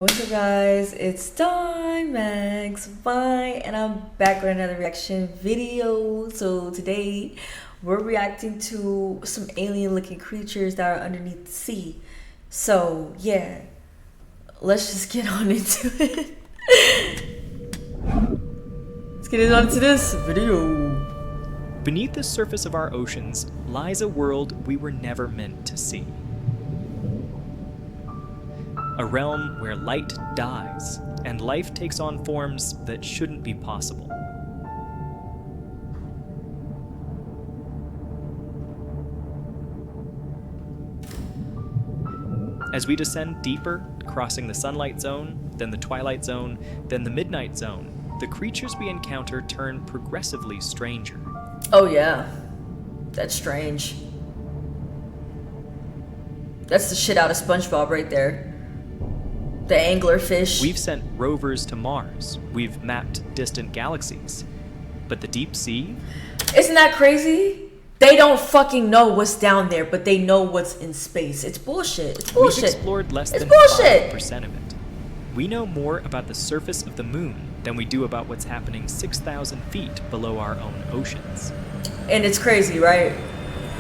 What's up, guys? It's Max Fine, and I'm back with another reaction video. So today we're reacting to some alien-looking creatures that are underneath the sea. So yeah, let's just get on into it. Let's get on into this video. Beneath the surface of our oceans lies a world we were never meant to see. A realm where light dies and life takes on forms that shouldn't be possible. As we descend deeper, crossing the sunlight zone, then the twilight zone, then the midnight zone, the creatures we encounter turn progressively stranger. Oh yeah, that's strange. That's the shit out of SpongeBob right there. The anglerfish. We've sent rovers to Mars. We've mapped distant galaxies. But the deep sea? Isn't that crazy? They don't fucking know what's down there, but they know what's in space. It's bullshit. It's bullshit. We've explored less than bullshit. 5% of it. We know more about the surface of the moon than we do about what's happening 6,000 feet below our own oceans. And it's crazy, right?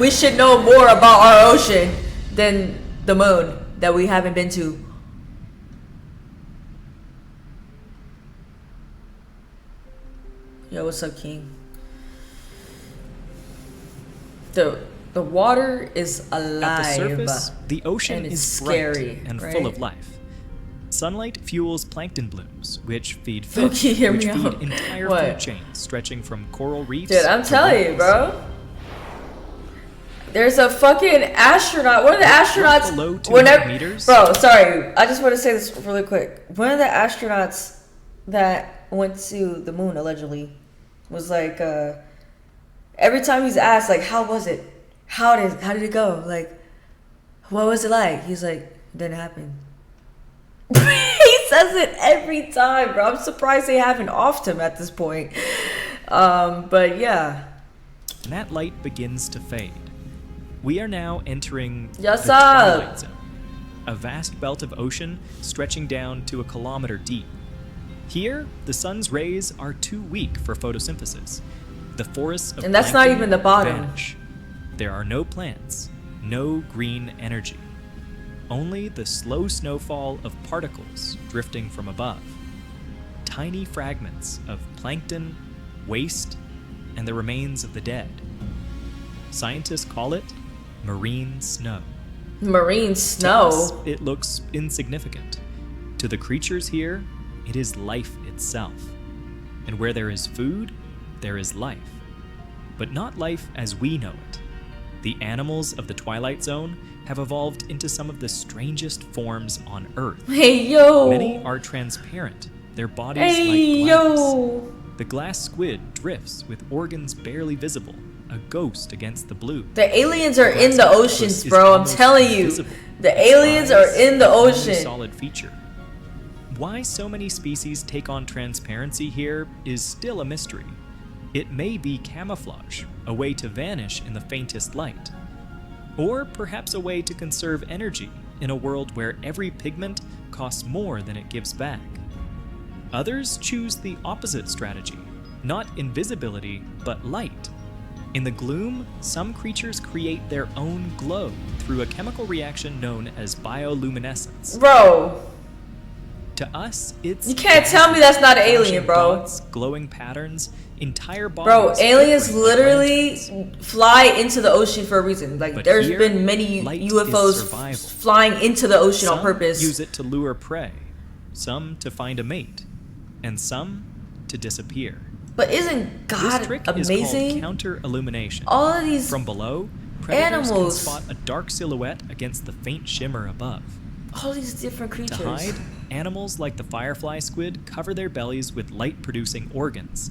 We should know more about our ocean than the moon that we haven't been to. Yo, what's up, King? The water is alive. At the surface, the ocean is scary, bright and right? full of life. Sunlight fuels plankton blooms, which feed Loki, fish, hear which me feed out. entire What? food chains stretching from coral reefs. Dude, I'm to telling you, whales. bro. There's a fucking astronaut. One of the astronauts. Below 200 meters? Bro, sorry. I just want to say this really quick. One of the astronauts that went to the moon allegedly was like, every time he's asked, like, how was it? How did it go? Like, what was it like? He's like, it didn't happen. He says it every time, bro. I'm surprised they haven't offed him at this point. But yeah. And that light begins to fade. We are now entering Yes, the sir. twilight zone, a vast belt of ocean stretching down to a kilometer deep. Here, the sun's rays are too weak for photosynthesis. The forests of And that's not plankton even the bottom. vanish. There are no plants, no green energy. Only the slow snowfall of particles drifting from above. Tiny fragments of plankton, waste, and the remains of the dead. Scientists call it marine snow. Marine To snow. us, it looks insignificant. To the creatures here, it is life itself. And where there is food, there is life. But not life as we know it. The animals of the Twilight Zone have evolved into some of the strangest forms on Earth. Hey, yo. Many are transparent, their bodies Hey, like glass. yo. The glass squid drifts with organs barely visible, a ghost against the blue. The aliens are in the Glass oceans, octopus is bro. I'm almost telling you. invisible. The Its aliens eyes are in the the only ocean. solid feature. Why so many species take on transparency here is still a mystery. It may be camouflage, a way to vanish in the faintest light. Or perhaps a way to conserve energy in a world where every pigment costs more than it gives back. Others choose the opposite strategy, not invisibility, but light. In the gloom, some creatures create their own glow through a chemical reaction known as bioluminescence. Bro, To us, it's you can't tell me that's not an alien, flashing bro. dots, glowing patterns, entire bodies. Bro, aliens flickering like literally lanterns. fly into the ocean for a reason. Like, But there's here, been many light is UFOs survival. flying into the ocean on Some purpose. use it to lure prey, some to find a mate, and some to disappear. But isn't This God trick is amazing? called counter-illumination. All of these From below, predators animals. can spot a dark silhouette against the faint shimmer above. all these different To creatures. hide, animals like the firefly squid cover their bellies with light-producing organs.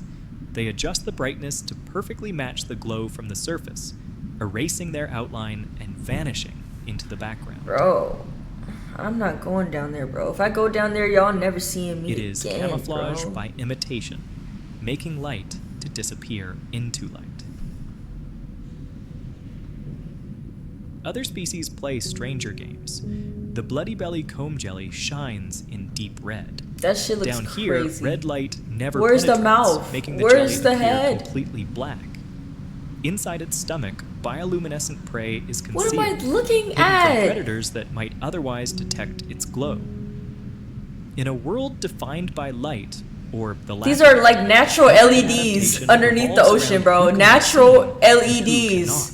They adjust the brightness to perfectly match the glow from the surface, erasing their outline and vanishing into the background. Bro, I'm not going down there, bro. If I go down there, y'all never seeing me It is again, camouflage bro. by imitation, making light to disappear into light. Other species play stranger games. The bloody belly comb jelly shines in deep red. That shit looks Down crazy. here, red light never Where's the penetrates, mouth? making the Where's jelly the appear head? completely black. Inside its stomach, bioluminescent prey is concealed, What am I looking hidden from at? predators that might otherwise detect its glow. In a world defined by light, or the lack These of are like natural LEDs adaptation underneath the revolves ocean, around bro. who can Natural see and who LEDs. cannot.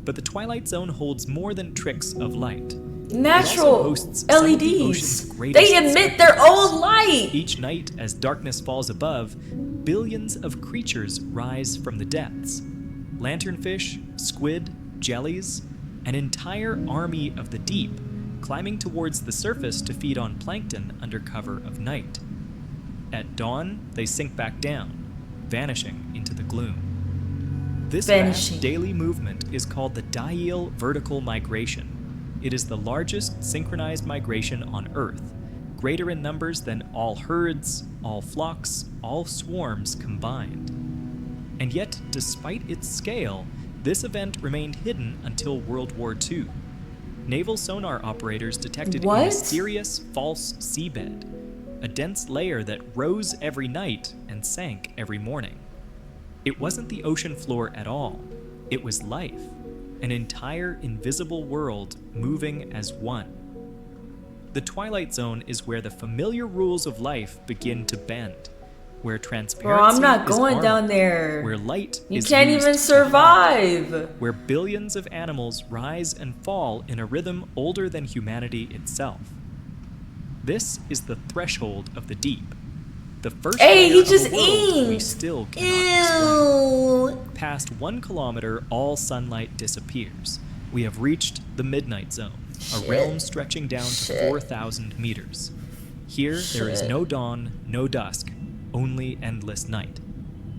But the Twilight Zone holds more than tricks of light. Natural hosts some of the LEDs. ocean's greatest They emit their own light. Each night, as darkness falls above, billions of creatures rise from the depths. Lanternfish, squid, jellies, an entire army of the deep, climbing towards the surface to feed on plankton under cover of night. At dawn, they sink back down, vanishing into the gloom. This vast daily movement is called the Dyeel Vertical Migration. It is the largest synchronized migration on Earth, greater in numbers than all herds, all flocks, all swarms combined. And yet, despite its scale, this event remained hidden until World War II. Naval sonar operators detected a mysterious false seabed, a dense layer that rose every night and sank every morning. It wasn't the ocean floor at all. It was life, an entire invisible world moving as one. The Twilight Zone is where the familiar rules of life begin to bend, where transparency Bro, I'm not going armor, down there. where light You is can't used even to survive. hide, where billions of animals rise and fall in a rhythm older than humanity itself. This is the threshold of the deep. The first Hey, layer he of a just world we inked. still cannot explain. Ew. Past 1 kilometer, all sunlight disappears. We have reached the Midnight Zone, a realm stretching down to 4,000 meters. Here, there is no dawn, no dusk, only endless night.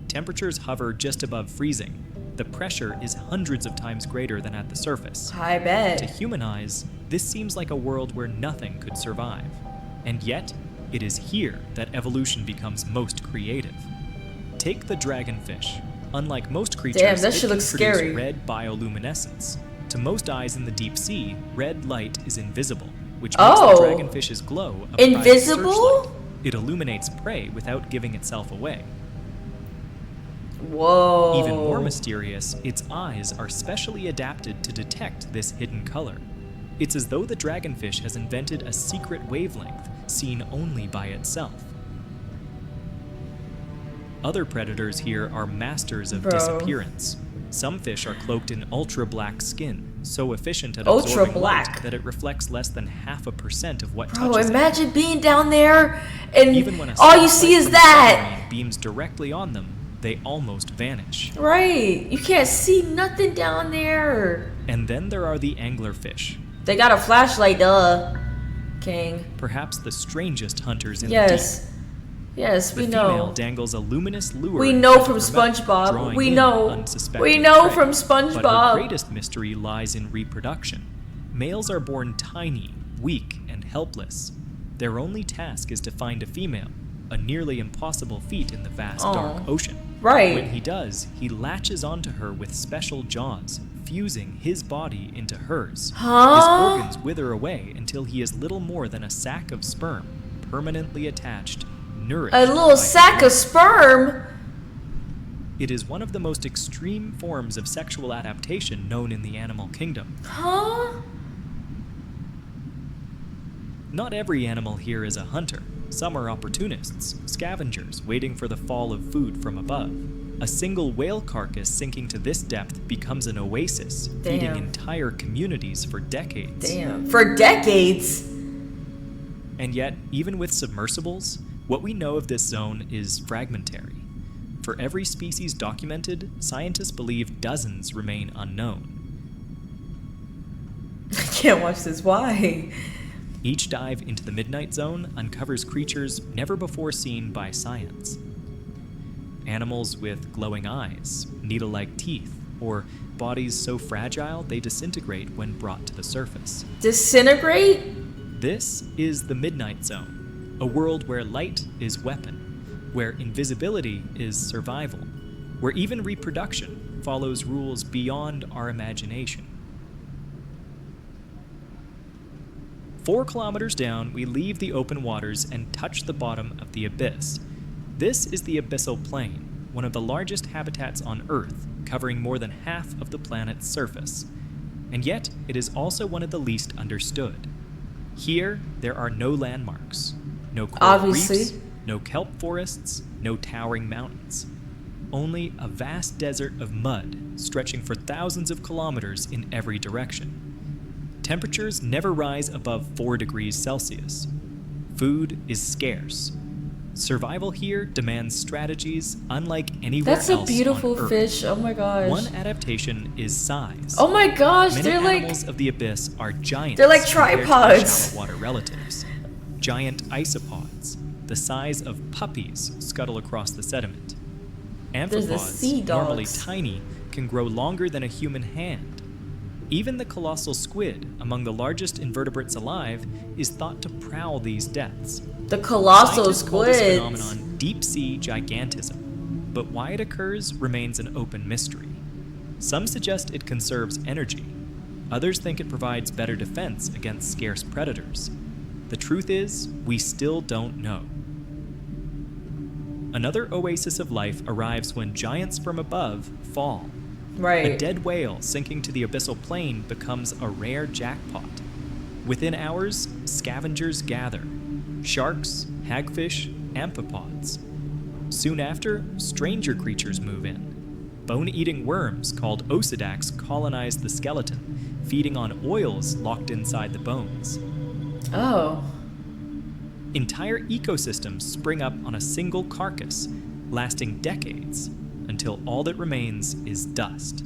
Temperatures hover just above freezing. The pressure is hundreds of times greater than at the surface. I To bet. human eyes, this seems like a world where nothing could survive. And yet, it is here that evolution becomes most creative. Take the dragonfish. Unlike most creatures, Damn, that it shit can looks produce scary. red bioluminescence. To most eyes in the deep sea, red light is invisible, which makes Oh. the dragonfish's glow a private Invisible? searchlight. It illuminates prey without giving itself away. Whoa. Even more mysterious, its eyes are specially adapted to detect this hidden color. It's as though the dragonfish has invented a secret wavelength seen only by itself. Other predators here are masters of Bro. disappearance. Some fish are cloaked in ultra-black skin, so efficient at Ultra absorbing black. light that it reflects less than 0.5% of what Bro, touches it. imagine being down there and Even when a all you soft see light is from the that. submarine beams directly on them, they almost vanish. Right. You can't see nothing down there. And then there are the anglerfish, They got a flashlight, duh. King. perhaps the strangest hunters in the deep. Yes. Yes, The we female know. dangles a luminous lure. We know out from of her mouth, SpongeBob. drawing We in know. unsuspecting We know prey. from But SpongeBob. her greatest mystery lies in reproduction. Males are born tiny, weak, and helpless. Their only task is to find a female, a nearly impossible feat in the vast dark ocean. Right. When he does, he latches onto her with special jaws, fusing his body into hers. Huh? His organs wither away until he is little more than a sack of sperm, permanently attached, nourished A little by sack of sperm? It is one of the most extreme forms of sexual adaptation known in the animal kingdom. Huh? Not every animal here is a hunter. Some are opportunists, scavengers waiting for the fall of food from above. A single whale carcass sinking to this depth becomes an oasis, feeding Damn. entire communities for decades. Damn. For decades? And yet, even with submersibles, what we know of this zone is fragmentary. For every species documented, scientists believe dozens remain unknown. I can't watch this. Why? Each dive into the Midnight Zone uncovers creatures never before seen by science. Animals with glowing eyes, needle-like teeth, or bodies so fragile they disintegrate when brought to the surface. Disintegrate? This is the Midnight Zone, a world where light is weapon, where invisibility is survival, where even reproduction follows rules beyond our imagination. 4 kilometers down, we leave the open waters and touch the bottom of the abyss. This is the abyssal plain, one of the largest habitats on Earth, covering more than half of the planet's surface. And yet, it is also one of the least understood. Here, there are no landmarks, no coral reefs, no kelp forests, no towering mountains. Only a vast desert of mud stretching for thousands of kilometers in every direction. Temperatures never rise above 4 degrees Celsius. Food is scarce. Survival here demands strategies unlike anywhere else on Earth. That's a beautiful fish. Oh my gosh. One adaptation is size. Oh my gosh, Many they're animals like... of the abyss are giants. They're like compared to their tripods. shallow water relatives. Giant isopods, the size of puppies, scuttle across the sediment. There's the sea Amphipods, dogs. normally tiny, can grow longer than a human hand. Even the colossal squid, among the largest invertebrates alive, is thought to prowl these depths. The colossal Scientists call this squids. phenomenon deep-sea gigantism, but why it occurs remains an open mystery. Some suggest it conserves energy. Others think it provides better defense against scarce predators. The truth is, we still don't know. Another oasis of life arrives when giants from above fall. Right. A dead whale sinking to the abyssal plain becomes a rare jackpot. Within hours, scavengers gather. Sharks, hagfish, amphipods. Soon after, stranger creatures move in. Bone-eating worms called Osidax colonize the skeleton, feeding on oils locked inside the bones. Oh. Entire ecosystems spring up on a single carcass, lasting decades, until all that remains is dust.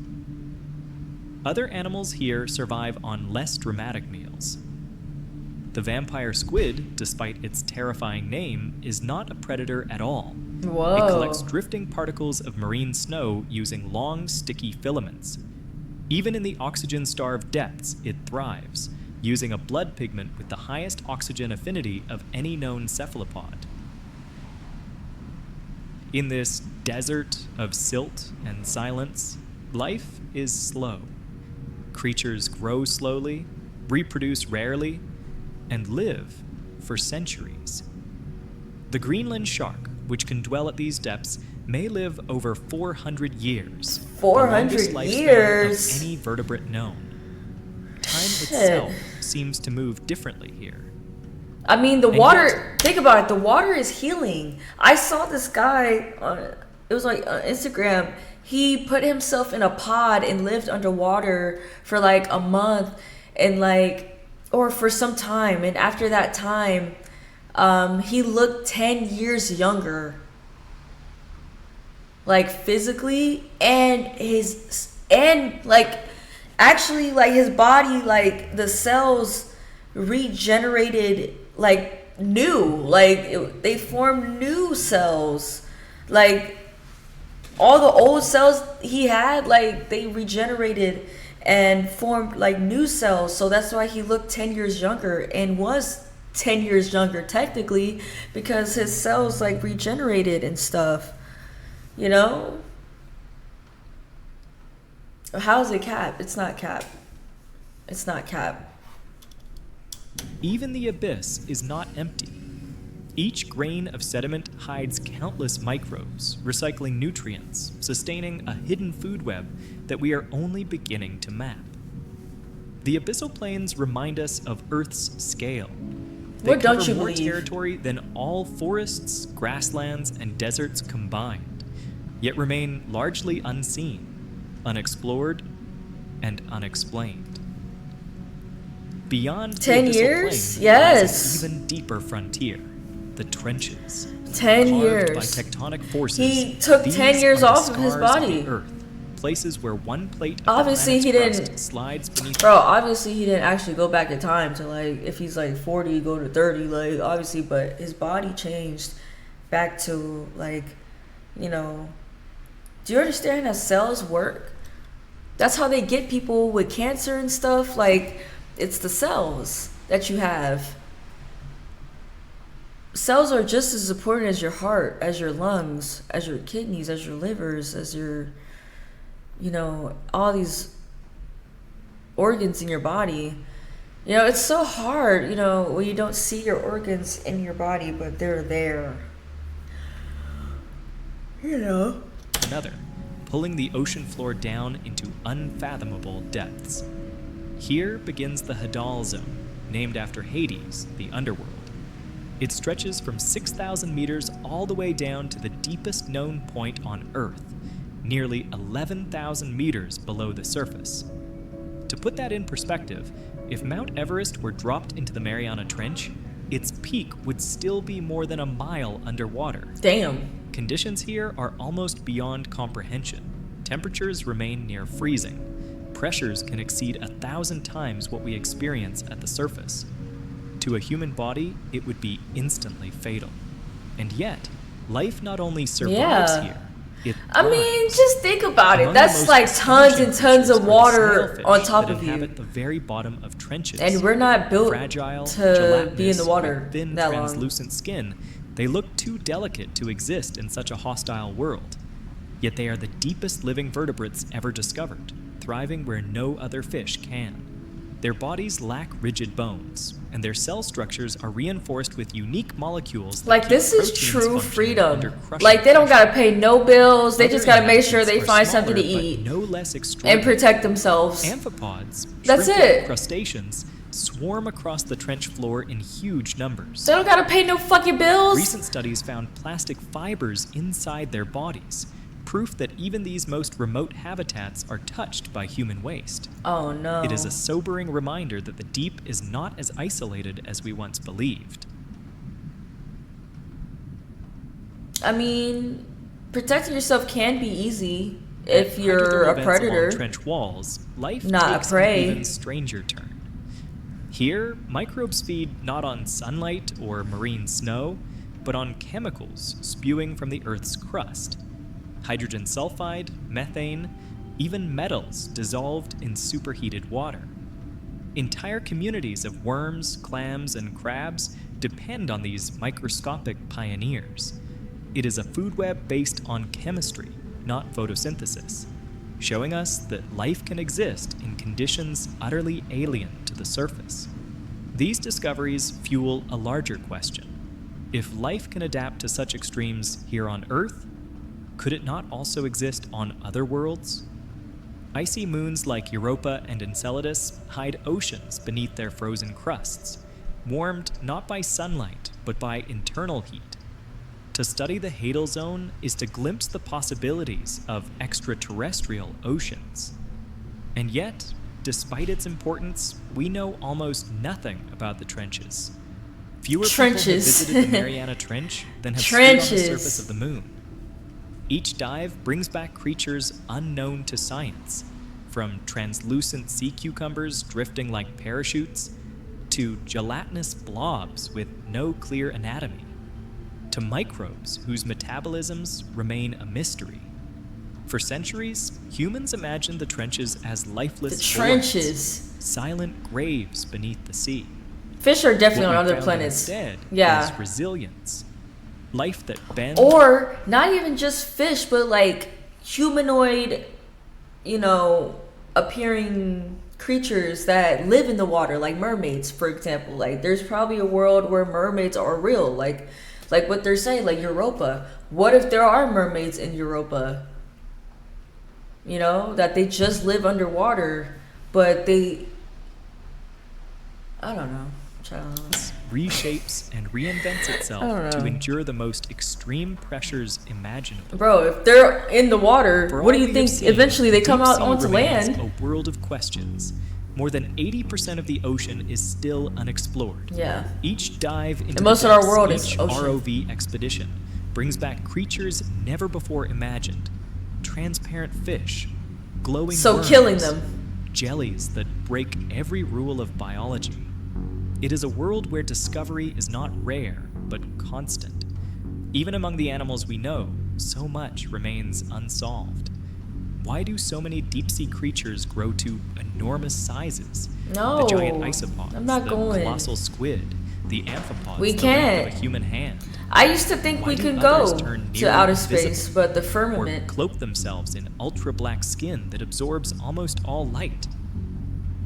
Other animals here survive on less dramatic meals. The vampire squid, despite its terrifying name, is not a predator at all. Whoa. It collects drifting particles of marine snow using long, sticky filaments. Even in the oxygen-starved depths, it thrives, using a blood pigment with the highest oxygen affinity of any known cephalopod. In this desert of silt and silence, life is slow. Creatures grow slowly, reproduce rarely, and live for centuries. The Greenland shark, which can dwell at these depths, may live over 400 years. 400 the longest lifespan years? of any vertebrate known. Time Shit. itself seems to move differently here. I mean, the And water, yet- think about it, the water is healing. I saw this guy on, it was like on Instagram. He put himself in a pod and lived underwater for like a month and like, or for some time. And after that time, he looked 10 years younger. Like physically and like actually like his body, like the cells regenerated like new, like they formed new cells, like all the old cells he had, like they regenerated and formed like new cells. So that's why he looked 10 years younger and was 10 years younger technically, because his cells like regenerated and stuff, you know. How is it cap? It's not cap. It's not cap. Even the abyss is not empty. Each grain of sediment hides countless microbes, recycling nutrients, sustaining a hidden food web that we are only beginning to map. The abyssal plains remind us of Earth's scale. They What don't cover you more believe? territory than all forests, grasslands, and deserts combined, yet remain largely unseen, unexplored, and unexplained. Beyond 10 the abyssal years? plain Yes. lies an even deeper frontier, the trenches. 10 Carved years. by tectonic forces, He took these 10 years are the off of his scars body. the Earth, places where one plate of Obviously, the he planet's didn't- crust slides beneath. Bro, obviously he didn't actually go back in time to like, if he's like 40, go to 30, like obviously, but his body changed back to like, you know, do you understand how cells work? That's how they get people with cancer and stuff. Like, it's the cells that you have. Cells are just as important as your heart, as your lungs, as your kidneys, as your livers, as your, you know, all these organs in your body. You know, it's so hard, you know, when you don't see your organs in your body, but they're there. You know. Another, pulling the ocean floor down into unfathomable depths. Here begins the Hadal Zone, named after Hades, the underworld. It stretches from 6,000 meters all the way down to the deepest known point on Earth, nearly 11,000 meters below the surface. To put that in perspective, if Mount Everest were dropped into the Mariana Trench, its peak would still be more than a mile underwater. Damn. Conditions here are almost beyond comprehension. Temperatures remain near freezing. Pressures can exceed 1,000 times what we experience at the surface. To a human body, it would be instantly fatal. And yet, life not only survives here, it I thrives. mean, just think about it. Among the That's most like tons and astonishing tons of creatures are the water snailfish on top that of inhabit you. the very bottom of trenches. And we're not built Fragile, to be in gelatinous, the water with thin, that long. translucent skin, they look too delicate to exist in such a hostile world. Yet they are the deepest living vertebrates ever discovered, thriving where no other fish can. Their bodies lack rigid bones, and their cell structures are reinforced with unique molecules that Like, keep this is proteins true functioning under freedom. crushing Like, they don't pressure. gotta pay no bills. They Other just gotta make sure they inhabitants find are something to smaller, but eat no less and extraordinary. protect themselves. Amphipods, That's shrimp-like it. crustaceans, swarm across the trench floor in huge numbers. They don't gotta pay no fucking bills. Recent studies found plastic fibers inside their bodies, proof that even these most remote habitats are touched by human waste. Oh no. It is a sobering reminder that the deep is not as isolated as we once believed. I mean, protecting yourself can be easy At if you're hydrothermal a vents predator. along trench walls, life Not a takes prey. an even stranger turn. Here, microbes feed not on sunlight or marine snow, but on chemicals spewing from the Earth's crust. Hydrogen sulfide, methane, even metals dissolved in superheated water. Entire communities of worms, clams, and crabs depend on these microscopic pioneers. It is a food web based on chemistry, not photosynthesis, showing us that life can exist in conditions utterly alien to the surface. These discoveries fuel a larger question. If life can adapt to such extremes here on Earth, could it not also exist on other worlds? Icy moons like Europa and Enceladus hide oceans beneath their frozen crusts, warmed not by sunlight, but by internal heat. To study the Hadal Zone is to glimpse the possibilities of extraterrestrial oceans. And yet, despite its importance, we know almost nothing about the trenches. Fewer people have Trenches. visited the Mariana Trench than have stood on the Trenches. surface of the moon. Each dive brings back creatures unknown to science, from translucent sea cucumbers drifting like parachutes, to gelatinous blobs with no clear anatomy, to microbes whose metabolisms remain a mystery. For centuries, humans imagined the trenches as lifeless The voids, trenches. silent graves beneath the sea. Fish are definitely What on we other found planets. instead Yeah. is resilience, life that bends. Or not even just fish, but like humanoid, you know, appearing creatures that live in the water, like mermaids, for example. Like, there's probably a world where mermaids are real, like what they're saying, like Europa. What if there are mermaids in Europa? You know, that they just live underwater, but they, I don't know. Child. Reshapes and reinvents I itself don't to know. endure the most extreme pressures imaginable. Bro, if they're in the water, For what all do you we think? have seen, Eventually they come deep out sea onto remains land. A world of questions. More than 80% of the ocean is still unexplored. Yeah. Each dive into And most of our world is each ocean. ROV expedition brings back creatures never before imagined. Transparent fish, glowing So worms, killing them. jellies that break every rule of biology. It is a world where discovery is not rare, but constant. Even among the animals we know, so much remains unsolved. Why do so many deep-sea creatures grow to enormous sizes? No, The giant isopods, I'm not the going. colossal squid, the amphipods, We the can't. length of a human hand, I used to think Why we do could others go turn to nearly outer invisible? space, but the or firmament. cloak themselves in ultra-black skin that absorbs almost all light.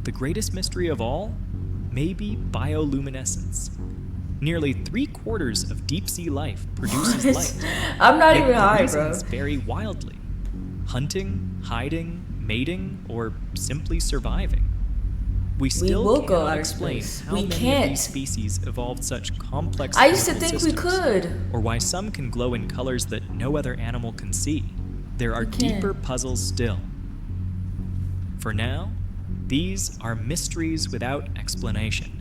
The greatest mystery of all? may be bioluminescence. Nearly 3/4 of deep-sea life produces light. I'm not Yet even the high, bro. reasons vary wildly. Hunting, hiding, mating, or simply surviving. We still will go cannot out of explain space. how We many can't. of these species evolved such complex I used to chemical think we systems, could. or why some can glow in colors that no other animal can see. There are We can't. deeper puzzles still. For now, these are mysteries without explanation.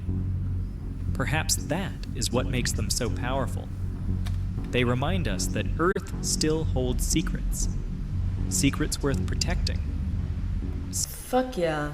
Perhaps that is what makes them so powerful. They remind us that Earth still holds secrets. Secrets worth protecting. Fuck yeah.